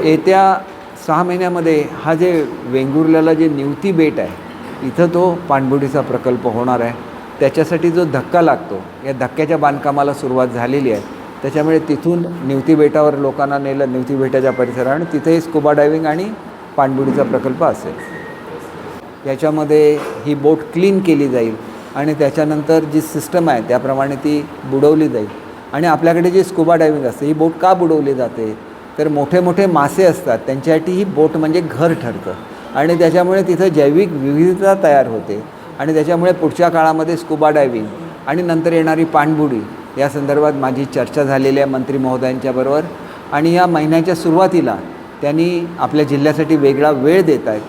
येत्या 6 महिन्यामध्ये हा जे वेंगुर्ल्याला जे निवती बेट आहे इथं तो पाणबुडीचा प्रकल्प होणार आहे. त्याच्यासाठी जो धक्का लागतो या धक्क्याच्या बांधकामाला सुरुवात झालेली आहे. त्याच्यामुळे तिथून निवती बेटावर लोकांना नेलं, निवती बेटाच्या परिसरात, आणि तिथेही स्कुबा डायव्हिंग आणि पाणबुडीचा प्रकल्प असेल. याच्यामध्ये ही बोट क्लीन केली जाईल आणि त्याच्यानंतर जी सिस्टम आहे त्याप्रमाणे ती बुडवली जाईल. आणि आपल्याकडे जी स्कुबा डायव्हिंग असते ही बोट का बुडवली जाते तर मोठे मोठे मासे असतात त्यांच्यासाठी ही बोट म्हणजे घर ठरतं आणि त्याच्यामुळे तिथं जैविक विविधता तयार होते आणि त्याच्यामुळे पुढच्या काळामध्ये स्कुबा डायव्हिंग आणि नंतर येणारी पाणबुडी या संदर्भात माझी चर्चा झालेली आहे मंत्री महोदयांच्याबरोबर. आणि या महिन्याच्या सुरुवातीला त्यांनी आपल्या जिल्ह्यासाठी वेगळा वेळ देत आहेत.